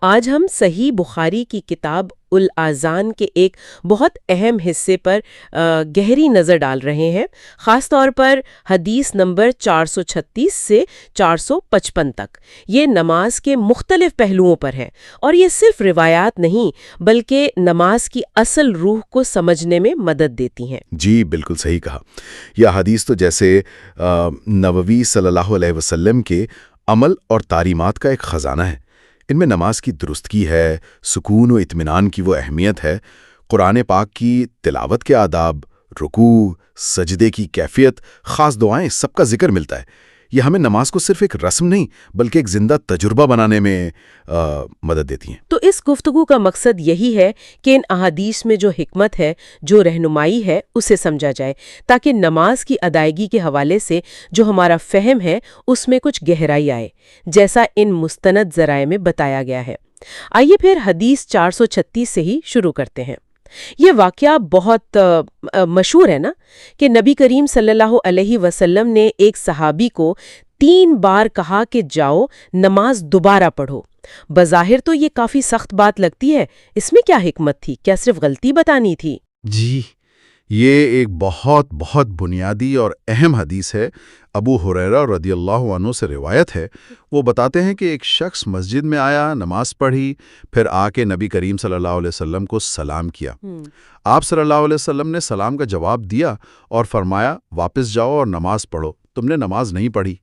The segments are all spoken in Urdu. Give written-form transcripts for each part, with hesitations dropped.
آج ہم صحیح بخاری کی کتاب الاذان کے ایک بہت اہم حصے پر گہری نظر ڈال رہے ہیں، خاص طور پر حدیث نمبر 436 سے 455 تک۔ یہ نماز کے مختلف پہلوؤں پر ہے، اور یہ صرف روایات نہیں بلکہ نماز کی اصل روح کو سمجھنے میں مدد دیتی ہیں۔ جی بالکل صحیح کہا۔ یہ حدیث تو جیسے نبوی صلی اللہ علیہ وسلم کے عمل اور تعلیمات کا ایک خزانہ ہے۔ ان میں نماز کی درستگی ہے، سکون و اطمینان کی وہ اہمیت ہے، قرآن پاک کی تلاوت کے آداب، رکوع، سجدے کی کیفیت، خاص دعائیں، سب کا ذکر ملتا ہے۔ یہ ہمیں نماز کو صرف ایک رسم نہیں بلکہ ایک زندہ تجربہ بنانے میں مدد دیتی ہیں۔ تو اس گفتگو کا مقصد یہی ہے کہ ان احادیث میں جو حکمت ہے، جو رہنمائی ہے، اسے سمجھا جائے، تاکہ نماز کی ادائیگی کے حوالے سے جو ہمارا فہم ہے اس میں کچھ گہرائی آئے، جیسا ان مستند ذرائع میں بتایا گیا ہے۔ آئیے پھر حدیث 436 سے ہی شروع کرتے ہیں۔ یہ واقعہ بہت مشہور ہے نا، کہ نبی کریم صلی اللہ علیہ وسلم نے ایک صحابی کو 3 بار کہا کہ جاؤ نماز دوبارہ پڑھو۔ بظاہر تو یہ کافی سخت بات لگتی ہے، اس میں کیا حکمت تھی؟ کیا صرف غلطی بتانی تھی؟ جی، یہ ایک بہت بنیادی اور اہم حدیث ہے۔ ابو ہریرہ رضی اللہ عنہ سے روایت ہے، وہ بتاتے ہیں کہ ایک شخص مسجد میں آیا، نماز پڑھی، پھر آ کے نبی کریم صلی اللہ علیہ وسلم کو سلام کیا۔ آپ صلی اللہ علیہ وسلم نے سلام کا جواب دیا اور فرمایا، واپس جاؤ اور نماز پڑھو، تم نے نماز نہیں پڑھی۔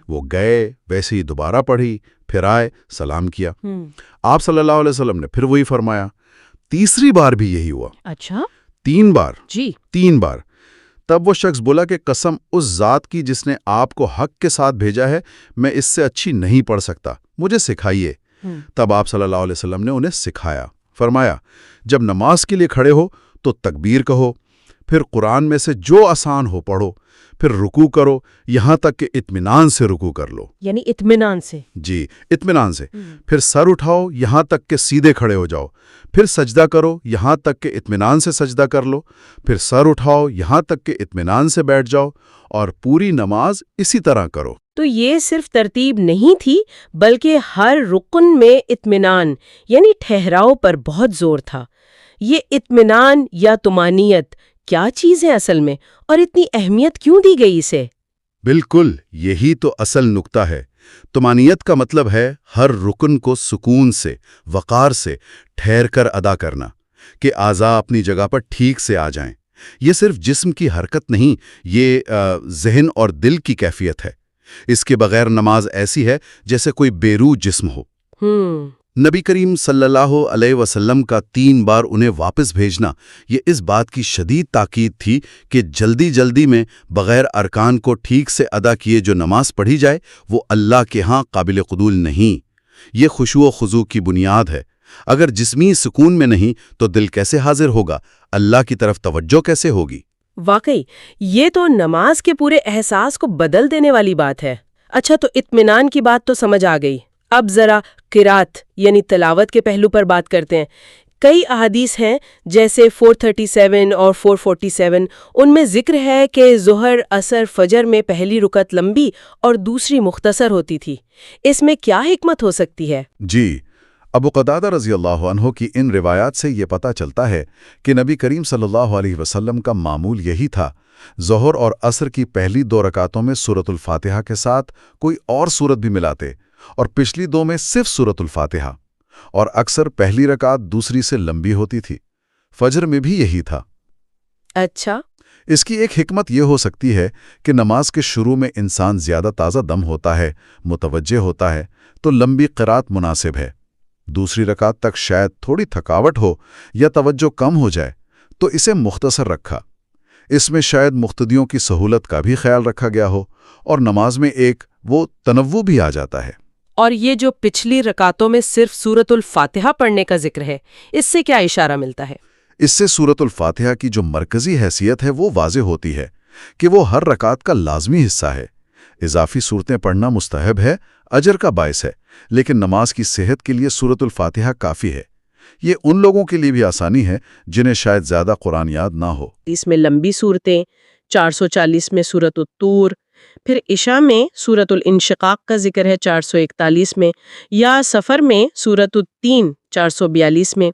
وہ گئے، ویسے ہی دوبارہ پڑھی، پھر آئے، سلام کیا۔ آپ صلی اللہ علیہ وسلم نے پھر وہی فرمایا۔ تیسری بار بھی یہی ہوا۔ اچھا، 3 بار؟ جی 3 بار۔ تب وہ شخص بولا کہ قسم اس ذات کی جس نے آپ کو حق کے ساتھ بھیجا ہے، میں اس سے اچھی نہیں پڑھ سکتا، مجھے سکھائیے۔ تب آپ صلی اللہ علیہ وسلم نے انہیں سکھایا، فرمایا، جب نماز کے لیے کھڑے ہو تو تکبیر کہو، پھر قرآن میں سے جو آسان ہو پڑھو، پھر رکوع کرو، یہاں تک کہ اطمینان سے رکوع کر لو۔ یعنی اطمینان سے؟ جی، اطمینان سے۔ پھر سر اٹھاؤ، یہاں تک کہ سیدھے کھڑے ہو جاؤ، پھر سجدہ کرو، یہاں تک کہ اطمینان سے سجدہ کر لو، پھر سر اٹھاؤ، یہاں تک کہ اطمینان سے بیٹھ جاؤ، اور پوری نماز اسی طرح کرو۔ تو یہ صرف ترتیب نہیں تھی، بلکہ ہر رکن میں اطمینان یعنی ٹھہراؤ پر بہت زور تھا۔ یہ اطمینان یا طمانینت کیا چیز ہے اصل میں، اور اتنی اہمیت کیوں دی گئی اسے؟ بالکل، یہی تو اصل نکتہ ہے۔ طمانینت کا مطلب ہے ہر رکن کو سکون سے، وقار سے ٹھہر کر ادا کرنا، کہ اعضاء اپنی جگہ پر ٹھیک سے آ جائیں۔ یہ صرف جسم کی حرکت نہیں، یہ ذہن اور دل کی کیفیت ہے۔ اس کے بغیر نماز ایسی ہے جیسے کوئی بے روح جسم ہو۔ نبی کریم صلی اللہ علیہ وسلم کا 3 بار انہیں واپس بھیجنا، یہ اس بات کی شدید تاکید تھی کہ جلدی میں بغیر ارکان کو ٹھیک سے ادا کیے جو نماز پڑھی جائے وہ اللہ کے ہاں قابل قبول نہیں۔ یہ خشوع و خضوع کی بنیاد ہے۔ اگر جسمی سکون میں نہیں تو دل کیسے حاضر ہوگا، اللہ کی طرف توجہ کیسے ہوگی؟ واقعی یہ تو نماز کے پورے احساس کو بدل دینے والی بات ہے۔ اچھا، تو اطمینان کی بات تو سمجھ آ گئی، اب ذرا قرات یعنی تلاوت کے پہلو پر بات کرتے ہیں۔ کئی احادیث ہیں جیسے 437 اور 447، ان میں ذکر ہے کہ ظہر، عصر، فجر میں پہلی رکعت لمبی اور دوسری مختصر ہوتی تھی۔ اس میں کیا حکمت ہو سکتی ہے؟ جی، ابو قتادہ رضی اللہ عنہ کی ان روایات سے یہ پتہ چلتا ہے کہ نبی کریم صلی اللہ علیہ وسلم کا معمول یہی تھا، ظہر اور عصر کی پہلی 2 رکعتوں میں سورۃ الفاتحہ کے ساتھ کوئی اور سورت بھی ملاتے، اور پچھلی 2 میں صرف سورۃ الفاتحہ، اور اکثر پہلی رکعت دوسری سے لمبی ہوتی تھی۔ فجر میں بھی یہی تھا۔ اچھا، اس کی ایک حکمت یہ ہو سکتی ہے کہ نماز کے شروع میں انسان زیادہ تازہ دم ہوتا ہے، متوجہ ہوتا ہے، تو لمبی قرات مناسب ہے۔ دوسری رکعت تک شاید تھوڑی تھکاوٹ ہو یا توجہ کم ہو جائے، تو اسے مختصر رکھا۔ اس میں شاید مقتدیوں کی سہولت کا بھی خیال رکھا گیا ہو، اور نماز میں ایک وہ تنوع بھی آ جاتا ہے۔ اور یہ جو پچھلی رکعتوں میں صرف سورۃ الفاتحہ پڑھنے کا ذکر ہے، اس سے کیا اشارہ ملتا ہے؟ اس سے سورۃ الفاتحہ کی جو مرکزی حیثیت ہے وہ واضح ہوتی ہے کہ وہ ہر رکعت کا لازمی حصہ ہے۔ اضافی صورتیں پڑھنا مستحب ہے، اجر کا باعث ہے، لیکن نماز کی صحت کے لیے سورۃ الفاتحہ کافی ہے۔ یہ ان لوگوں کے لیے بھی آسانی ہے جنہیں شاید زیادہ قرآن یاد نہ ہو۔ اس میں لمبی صورتیں، 440 میں سورۃ الطور، پھر عشاء میں سورۃ الانشقاق کا ذکر ہے 441 میں، یا سفر میں سورۃ التین 442 میں۔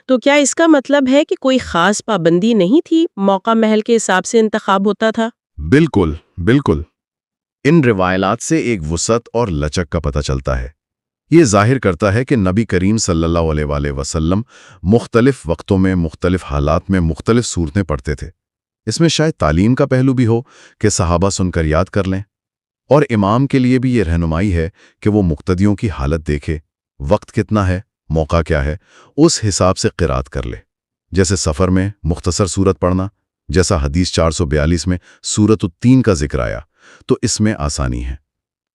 تو کیا اس کا مطلب ہے کہ کوئی خاص پابندی نہیں تھی، موقع محل کے حساب سے انتخاب ہوتا تھا؟ بالکل بالکل، ان روایات سے ایک وسعت اور لچک کا پتہ چلتا ہے۔ یہ ظاہر کرتا ہے کہ نبی کریم صلی اللہ علیہ وآلہ وسلم مختلف وقتوں میں مختلف حالات میں مختلف صورتیں پڑھتے تھے۔ اس میں شاید تعلیم کا پہلو بھی ہو کہ صحابہ سن کر یاد کر لیں، اور امام کے لیے بھی یہ رہنمائی ہے کہ وہ مقتدیوں کی حالت دیکھے، وقت کتنا ہے، موقع کیا ہے، اس حساب سے قرات کر لے۔ جیسے سفر میں مختصر سورت پڑھنا، جیسا حدیث 442 میں سورۃ التین کا ذکر آیا، تو اس میں آسانی ہے۔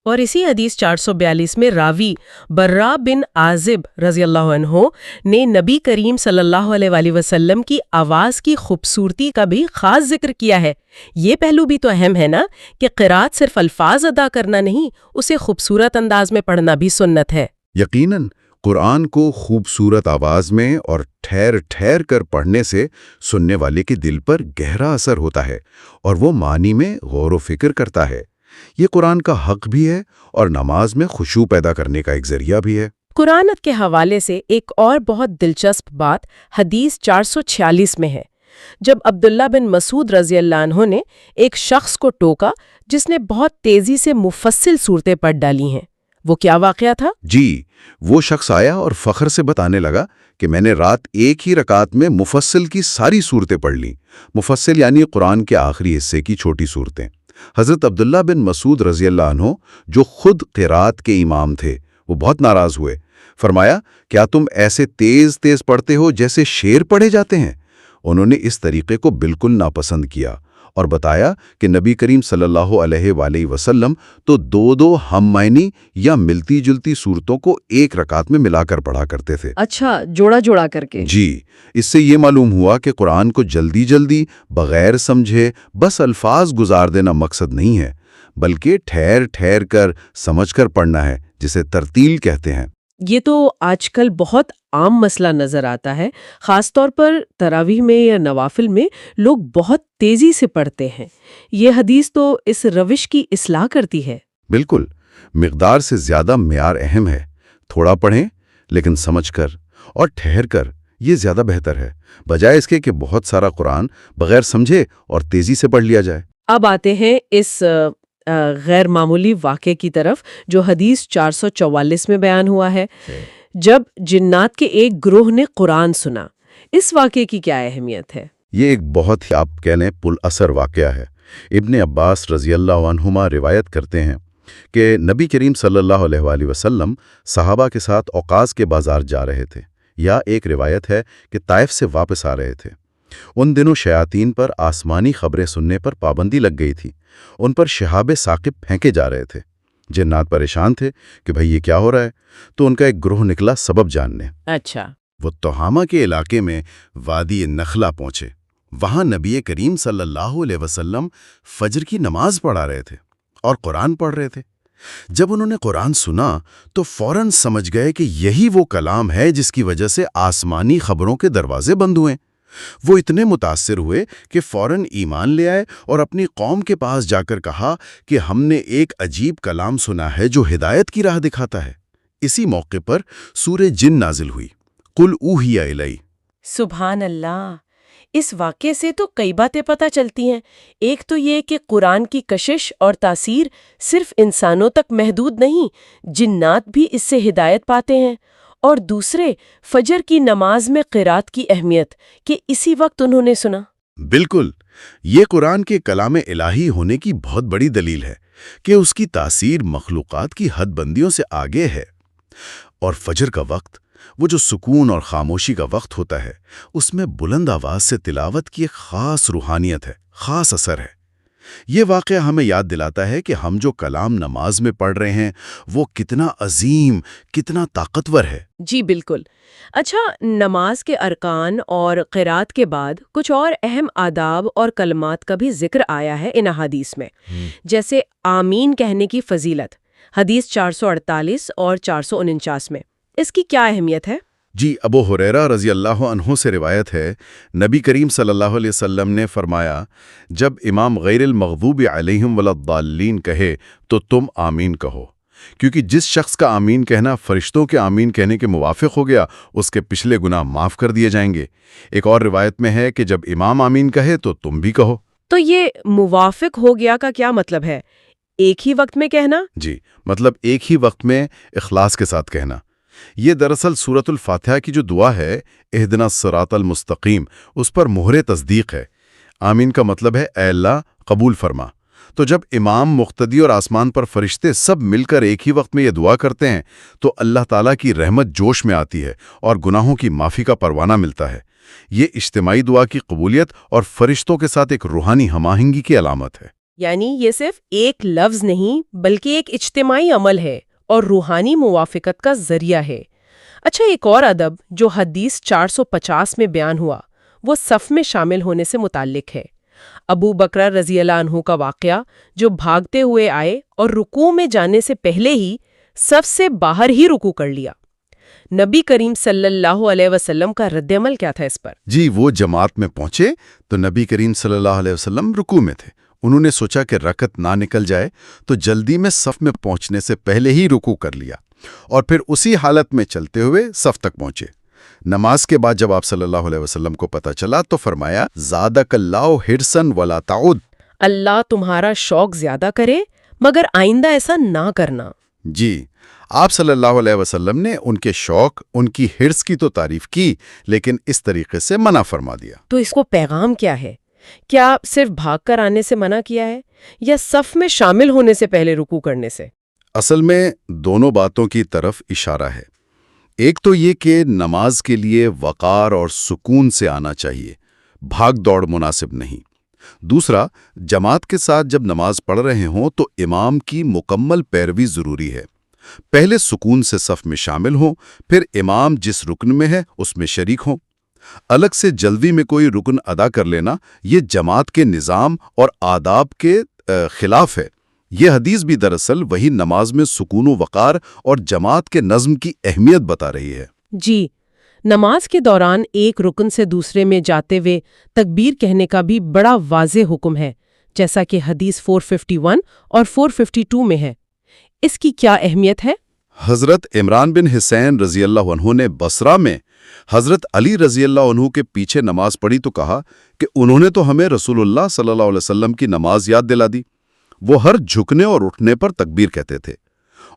اور اسی حدیث 442 میں راوی برا بن عازب رضی اللہ عنہ نے نبی کریم صلی اللہ علیہ وآلہ وسلم کی آواز کی خوبصورتی کا بھی خاص ذکر کیا ہے۔ یہ پہلو بھی تو اہم ہے نا، کہ قرات صرف الفاظ ادا کرنا نہیں، اسے خوبصورت انداز میں پڑھنا بھی سنت ہے۔ یقیناً قرآن کو خوبصورت آواز میں اور ٹھہر ٹھہر کر پڑھنے سے سننے والے کے دل پر گہرا اثر ہوتا ہے، اور وہ معنی میں غور و فکر کرتا ہے۔ یہ قرآن کا حق بھی ہے اور نماز میں خشوع پیدا کرنے کا ایک ذریعہ بھی ہے۔ قرآن کے حوالے سے ایک اور بہت دلچسپ بات حدیث 446 میں ہے، جب عبداللہ بن مسعود رضی اللہ عنہ نے ایک شخص کو ٹوکا جس نے بہت تیزی سے مفصل صورتیں پڑھ ڈالی ہیں۔ وہ کیا واقعہ تھا؟ جی، وہ شخص آیا اور فخر سے بتانے لگا کہ میں نے رات ایک ہی رکعت میں مفصل کی ساری صورتیں پڑھ لیں۔ مفصل یعنی قرآن کے آخری حصے کی چھوٹی صورتیں۔ حضرت عبداللہ بن مسعود رضی اللہ عنہ جو خود قرات کے امام تھے، وہ بہت ناراض ہوئے۔ فرمایا، کیا تم ایسے تیز تیز پڑھتے ہو جیسے شعر پڑھے جاتے ہیں؟ انہوں نے اس طریقے کو بالکل ناپسند کیا اور بتایا کہ نبی کریم صلی اللہ علیہ وآلہ وسلم تو دو ہم معنی یا ملتی جلتی صورتوں کو ایک رکعت میں ملا کر پڑھا کرتے تھے۔ اچھا، جوڑا جوڑا کر کے؟ جی، اس سے یہ معلوم ہوا کہ قرآن کو جلدی جلدی بغیر سمجھے بس الفاظ گزار دینا مقصد نہیں ہے، بلکہ ٹھہر ٹھہر کر سمجھ کر پڑھنا ہے، جسے ترتیل کہتے ہیں۔ یہ تو آج کل بہت عام مسئلہ نظر آتا ہے، خاص طور پر تراویح میں یا نوافل میں لوگ بہت تیزی سے پڑھتے ہیں۔ یہ حدیث تو اس روش کی اصلاح کرتی ہے۔ بالکل، مقدار سے زیادہ معیار اہم ہے۔ تھوڑا پڑھیں لیکن سمجھ کر اور ٹھہر کر، یہ زیادہ بہتر ہے، بجائے اس کے کہ بہت سارا قرآن بغیر سمجھے اور تیزی سے پڑھ لیا جائے۔ اب آتے ہیں اس غیر معمولی واقعے کی طرف جو حدیث 444 میں بیان ہوا ہے، جب جنات کے ایک گروہ نے قرآن سنا۔ اس واقعے کی کیا اہمیت ہے؟ یہ ایک بہت ہی آپ کہہ لیں پل اثر واقعہ ہے۔ ابن عباس رضی اللہ عنہما روایت کرتے ہیں کہ نبی کریم صلی اللہ علیہ وآلہ وسلم صحابہ کے ساتھ اوقاز کے بازار جا رہے تھے، یا ایک روایت ہے کہ طائف سے واپس آ رہے تھے۔ ان دنوں شیاطین پر آسمانی خبریں سننے پر پابندی لگ گئی تھی، ان پر شہاب ثاقب پھینکے جا رہے تھے۔ جنات پریشان تھے کہ بھئی یہ کیا ہو رہا ہے، تو ان کا ایک گروہ نکلا سبب جاننے۔ اچھا، وہ تہامہ کے علاقے میں وادی نخلہ پہنچے۔ وہاں نبی کریم صلی اللہ علیہ وسلم فجر کی نماز پڑھا رہے تھے اور قرآن پڑھ رہے تھے۔ جب انہوں نے قرآن سنا تو فوراً سمجھ گئے کہ یہی وہ کلام ہے جس کی وجہ سے آسمانی خبروں کے دروازے بند ہوئے۔ وہ اتنے متاثر ہوئے کہ فوراً ایمان لے آئے اور اپنی قوم کے پاس جا کر کہا کہ ہم نے ایک عجیب کلام سنا ہے جو ہدایت کی راہ دکھاتا ہے۔ اسی موقع پر سورہ جن نازل ہوئی، قل اوحی الی۔ سبحان اللہ! اس واقعے سے تو کئی باتیں پتہ چلتی ہیں۔ ایک تو یہ کہ قرآن کی کشش اور تاثیر صرف انسانوں تک محدود نہیں، جنات بھی اس سے ہدایت پاتے ہیں۔ اور دوسرے، فجر کی نماز میں قرات کی اہمیت کہ اسی وقت انہوں نے سنا۔ بالکل، یہ قرآن کے کلام الہی ہونے کی بہت بڑی دلیل ہے کہ اس کی تاثیر مخلوقات کی حد بندیوں سے آگے ہے۔ اور فجر کا وقت، وہ جو سکون اور خاموشی کا وقت ہوتا ہے، اس میں بلند آواز سے تلاوت کی ایک خاص روحانیت ہے، خاص اثر ہے۔ یہ واقعہ ہمیں یاد دلاتا ہے کہ ہم جو کلام نماز میں پڑھ رہے ہیں وہ کتنا عظیم، کتنا طاقتور ہے۔ جی بالکل۔ اچھا، نماز کے ارکان اور قرات کے بعد کچھ اور اہم آداب اور کلمات کا بھی ذکر آیا ہے ان احادیث میں، جیسے آمین کہنے کی فضیلت، حدیث 448 اور 449 میں۔ اس کی کیا اہمیت ہے؟ جی، ابو ہریرہ رضی اللہ عنہ سے روایت ہے، نبی کریم صلی اللہ علیہ وسلم نے فرمایا، جب امام غیر المغضوب علیہم ولا الضالین کہے تو تم آمین کہو، کیونکہ جس شخص کا آمین کہنا فرشتوں کے آمین کہنے کے موافق ہو گیا، اس کے پچھلے گناہ معاف کر دیے جائیں گے۔ ایک اور روایت میں ہے کہ جب امام آمین کہے تو تم بھی کہو۔ تو یہ موافق ہو گیا کا کیا مطلب ہے؟ ایک ہی وقت میں کہنا؟ جی، مطلب ایک ہی وقت میں اخلاص کے ساتھ کہنا۔ یہ دراصل سورۃ الفاتحہ کی جو دعا ہے، اہدنا الصراط المستقیم، اس پر مہر تصدیق ہے۔ آمین کا مطلب ہے اے اللہ قبول فرما۔ تو جب امام، مقتدی اور آسمان پر فرشتے سب مل کر ایک ہی وقت میں یہ دعا کرتے ہیں تو اللہ تعالیٰ کی رحمت جوش میں آتی ہے اور گناہوں کی معافی کا پروانہ ملتا ہے۔ یہ اجتماعی دعا کی قبولیت اور فرشتوں کے ساتھ ایک روحانی ہم آہنگی کی علامت ہے۔ یعنی یہ صرف ایک لفظ نہیں بلکہ ایک اجتماعی عمل ہے اور روحانی موافقت کا ذریعہ ہے۔ اچھا، ایک اور ادب جو حدیث 450 میں بیان ہوا وہ صف میں شامل ہونے سے متعلق ہے۔ ابو بکر رضی اللہ عنہ کا واقعہ جو بھاگتے ہوئے آئے اور رکوع میں جانے سے پہلے ہی صف سے باہر ہی رکوع کر لیا۔ نبی کریم صلی اللہ علیہ وسلم کا رد عمل کیا تھا اس پر؟ جی، وہ جماعت میں پہنچے تو نبی کریم صلی اللہ علیہ وسلم رکوع میں تھے۔ انہوں نے سوچا کہ رکعت نہ نکل جائے تو جلدی میں صف میں پہنچنے سے پہلے ہی رکوع کر لیا اور پھر اسی حالت میں چلتے ہوئے صف تک پہنچے۔ نماز کے بعد جب آپ صلی اللہ علیہ وسلم کو پتہ چلا تو فرمایا، زادک اللہ حرصاً ولا تعود، اللہ تمہارا شوق زیادہ کرے مگر آئندہ ایسا نہ کرنا۔ جی، آپ صلی اللہ علیہ وسلم نے ان کے شوق، ان کی حرص کی تو تعریف کی، لیکن اس طریقے سے منع فرما دیا۔ تو اس کو پیغام کیا ہے؟ کیا صرف بھاگ کر آنے سے منع کیا ہے یا صف میں شامل ہونے سے پہلے رکوع کرنے سے؟ اصل میں دونوں باتوں کی طرف اشارہ ہے۔ ایک تو یہ کہ نماز کے لیے وقار اور سکون سے آنا چاہیے، بھاگ دوڑ مناسب نہیں۔ دوسرا، جماعت کے ساتھ جب نماز پڑھ رہے ہوں تو امام کی مکمل پیروی ضروری ہے۔ پہلے سکون سے صف میں شامل ہوں، پھر امام جس رکن میں ہے اس میں شریک ہوں۔ الگ سے جلدی میں کوئی رکن ادا کر لینا یہ جماعت کے نظام اور آداب کے خلاف ہے۔ یہ حدیث بھی دراصل وہی نماز میں سکون و وقار اور جماعت کے نظم کی اہمیت بتا رہی ہے۔ جی، نماز کے دوران ایک رکن سے دوسرے میں جاتے ہوئے تکبیر کہنے کا بھی بڑا واضح حکم ہے، جیسا کہ حدیث 451 اور 452 میں ہے۔ اس کی کیا اہمیت ہے؟ حضرت عمران بن حسین رضی اللہ عنہ نے بصرہ میں حضرت علی رضی اللہ عنہ کے پیچھے نماز پڑھی تو کہا کہ انہوں نے تو ہمیں رسول اللہ صلی اللہ علیہ وسلم کی نماز یاد دلا دی۔ وہ ہر جھکنے اور اٹھنے پر تکبیر کہتے تھے۔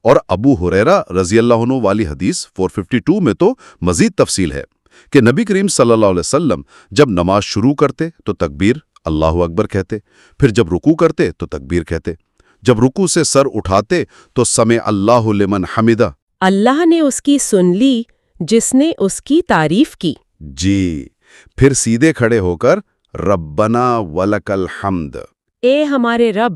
اور ابو ہریرہ رضی اللہ عنہ والی حدیث 452 میں تو مزید تفصیل ہے کہ نبی کریم صلی اللہ علیہ وسلم جب نماز شروع کرتے تو تکبیر اللہ اکبر کہتے، پھر جب رکوع کرتے تو تکبیر کہتے، جب رکوع سے سر اٹھاتے تو سمع اللہ لمن حمدہ، اللہ نے اس کی سن لی جس نے اس کی تعریف کی۔ جی، پھر سیدھے کھڑے ہو کر ربنا ولک الحمد، اے ہمارے رب،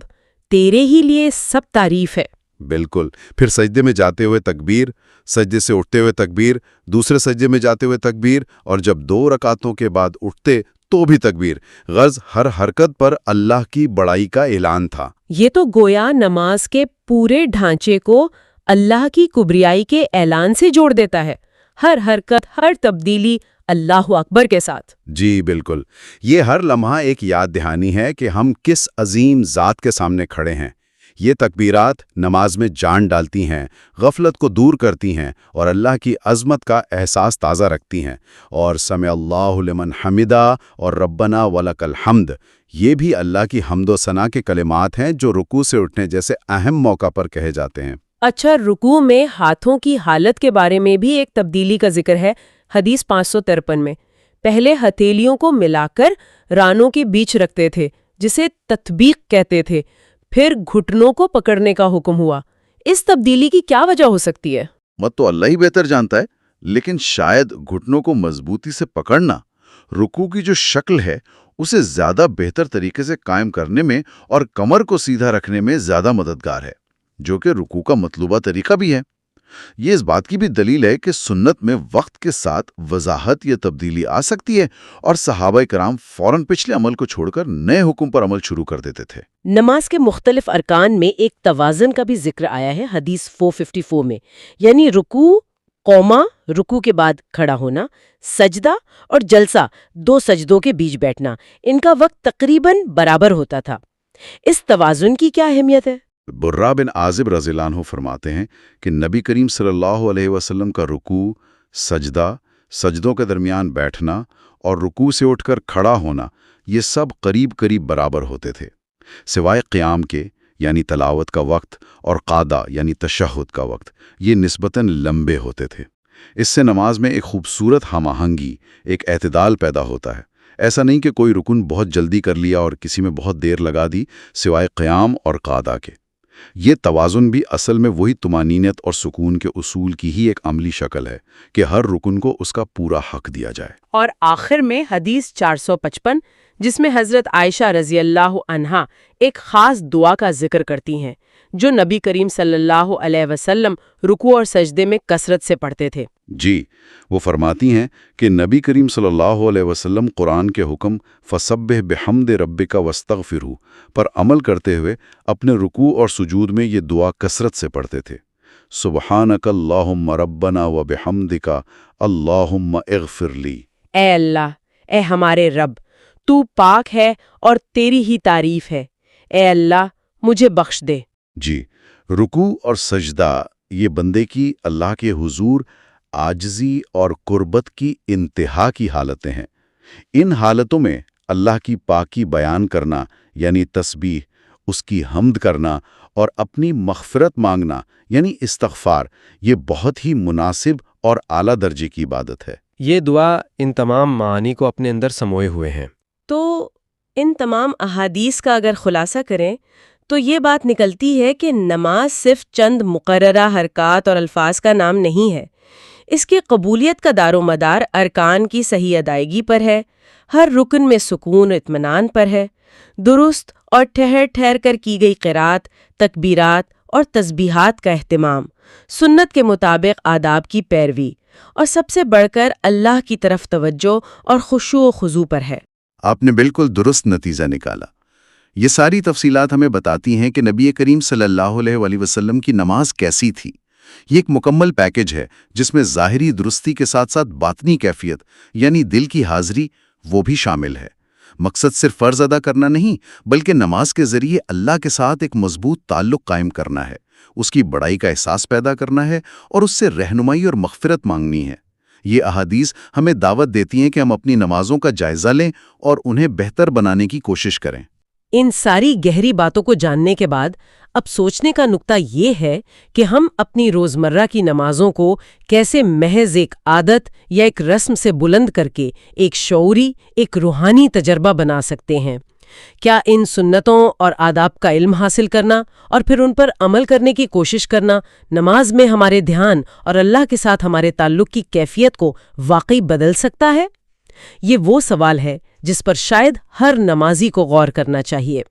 تیرے ہی لیے سب تعریف ہے۔ بالکل، پھر سجدے میں جاتے ہوئے تکبیر، سجدے سے اٹھتے ہوئے تکبیر، دوسرے سجدے میں جاتے ہوئے تکبیر، اور جب 2 رکعتوں کے بعد اٹھتے تو بھی تکبیر۔ غرض ہر حرکت پر اللہ کی بڑائی کا اعلان تھا۔ یہ تو گویا نماز کے پورے ڈھانچے کو اللہ کی کبریائی کے اعلان سے جوڑ دیتا ہے، ہر حرکت، ہر تبدیلی اللہ اکبر کے ساتھ۔ جی بالکل، یہ ہر لمحہ ایک یاد دہانی ہے کہ ہم کس عظیم ذات کے سامنے کھڑے ہیں۔ یہ تکبیرات نماز میں جان ڈالتی ہیں، غفلت کو دور کرتی ہیں اور اللہ کی عظمت کا احساس تازہ رکھتی ہیں۔ اور سمع اللہ لمن حمدہ اور ربنا ولک الحمد، یہ بھی اللہ کی حمد و ثنا کے کلمات ہیں جو رکوع سے اٹھنے جیسے اہم موقع پر کہے جاتے ہیں۔ اچھا، رکوع میں ہاتھوں کی حالت کے بارے میں بھی ایک تبدیلی کا ذکر ہے حدیث 553 میں۔ پہلے ہتھیلیوں کو ملا کر رانوں کے بیچ رکھتے تھے جسے تطبیق کہتے تھے، پھر گھٹنوں کو پکڑنے کا حکم ہوا۔ اس تبدیلی کی کیا وجہ ہو سکتی ہے؟ مت تو اللہ ہی بہتر جانتا ہے، لیکن شاید گھٹنوں کو مضبوطی سے پکڑنا رکوع کی جو شکل ہے اسے زیادہ بہتر طریقے سے قائم کرنے میں اور کمر کو سیدھا رکھنے میں زیادہ مددگار ہے، جو کہ رکوع کا مطلوبہ طریقہ بھی ہے۔ یہ اس بات کی بھی دلیل ہے کہ سنت میں وقت کے ساتھ وضاحت یا تبدیلی آ سکتی ہے، اور صحابہ کرام فوراً پچھلے عمل کو چھوڑ کر نئے حکم پر عمل شروع کر دیتے تھے۔ نماز کے مختلف ارکان میں ایک توازن کا بھی ذکر آیا ہے حدیث 454 میں، یعنی رکوع قوما رکوع کے بعد کھڑا ہونا، سجدہ اور جلسہ 2 سجدوں کے بیچ بیٹھنا، ان کا وقت تقریباً برابر ہوتا تھا۔ اس توازن کی کیا اہمیت ہے؟ برا بن عازب رضی اللہ عنہ فرماتے ہیں کہ نبی کریم صلی اللہ علیہ وسلم کا رکوع، سجدہ، سجدوں کے درمیان بیٹھنا اور رکوع سے اٹھ کر کھڑا ہونا، یہ سب قریب قریب برابر ہوتے تھے، سوائے قیام کے یعنی تلاوت کا وقت اور قعدہ یعنی تشہد کا وقت، یہ نسبتاً لمبے ہوتے تھے۔ اس سے نماز میں ایک خوبصورت ہم آہنگی، ایک اعتدال پیدا ہوتا ہے۔ ایسا نہیں کہ کوئی رکن بہت جلدی کر لیا اور کسی میں بہت دیر لگا دی، سوائے قیام اور قعدہ کے۔ یہ توازن بھی اصل میں وہی طمانینت اور سکون کے اصول کی ہی ایک عملی شکل ہے کہ ہر رکن کو اس کا پورا حق دیا جائے۔ اور آخر میں حدیث 455، جس میں حضرت عائشہ رضی اللہ عنہا ایک خاص دعا کا ذکر کرتی ہیں جو نبی کریم صلی اللہ علیہ وسلم رکوع اور سجدے میں کثرت سے پڑھتے تھے۔ جی، وہ فرماتی ہیں کہ نبی کریم صلی اللہ علیہ وسلم قرآن کے حکم فسبح بحمد ربک واستغفرہ پر عمل کرتے ہوئے اپنے رکوع اور سجود میں یہ دعا کثرت سے پڑھتے تھے۔ سبحانک اللہم ربنا وبحمدک اللہم اغفر لی۔ اے اللہ، اے ہمارے رب، تو پاک ہے اور تیری ہی تعریف ہے، اے اللہ مجھے بخش دے۔ جی، رکوع اور سجدہ یہ بندے کی اللہ کے حضور عاجزی اور قربت کی انتہا کی حالتیں ہیں۔ ان حالتوں میں اللہ کی پاکی بیان کرنا یعنی تسبیح، اس کی حمد کرنا اور اپنی مغفرت مانگنا یعنی استغفار، یہ بہت ہی مناسب اور اعلیٰ درجے کی عبادت ہے۔ یہ دعا ان تمام معانی کو اپنے اندر سموئے ہوئے ہیں۔ تو ان تمام احادیث کا اگر خلاصہ کریں تو یہ بات نکلتی ہے کہ نماز صرف چند مقررہ حرکات اور الفاظ کا نام نہیں ہے۔ اس کی قبولیت کا دار و مدار ارکان کی صحیح ادائیگی پر ہے، ہر رکن میں سکون و اطمینان پر ہے، درست اور ٹھہر ٹھہر کر کی گئی قرات، تکبیرات اور تسبیحات کا اہتمام، سنت کے مطابق آداب کی پیروی، اور سب سے بڑھ کر اللہ کی طرف توجہ اور خشوع و خضوع پر ہے۔ آپ نے بالکل درست نتیجہ نکالا۔ یہ ساری تفصیلات ہمیں بتاتی ہیں کہ نبی کریم صلی اللہ علیہ وآلہ وسلم کی نماز کیسی تھی۔ یہ ایک مکمل پیکج ہے جس میں ظاہری درستی کے ساتھ ساتھ باطنی کیفیت یعنی دل کی حاضری وہ بھی شامل ہے۔ مقصد صرف فرض ادا کرنا نہیں بلکہ نماز کے ذریعے اللہ کے ساتھ ایک مضبوط تعلق قائم کرنا ہے، اس کی بڑائی کا احساس پیدا کرنا ہے اور اس سے رہنمائی اور مغفرت مانگنی ہے۔ یہ احادیث ہمیں دعوت دیتی ہیں کہ ہم اپنی نمازوں کا جائزہ لیں اور انہیں بہتر بنانے کی کوشش کریں۔ ان ساری گہری باتوں کو جاننے کے بعد اب سوچنے کا نقطہ یہ ہے کہ ہم اپنی روزمرہ کی نمازوں کو کیسے محض ایک عادت یا ایک رسم سے بلند کر کے ایک شعوری، ایک روحانی تجربہ بنا سکتے ہیں۔ کیا ان سنتوں اور آداب کا علم حاصل کرنا اور پھر ان پر عمل کرنے کی کوشش کرنا نماز میں ہمارے دھیان اور اللہ کے ساتھ ہمارے تعلق کی کیفیت کو واقعی بدل سکتا ہے؟ یہ وہ سوال ہے جس پر شاید ہر نمازی کو غور کرنا چاہیے۔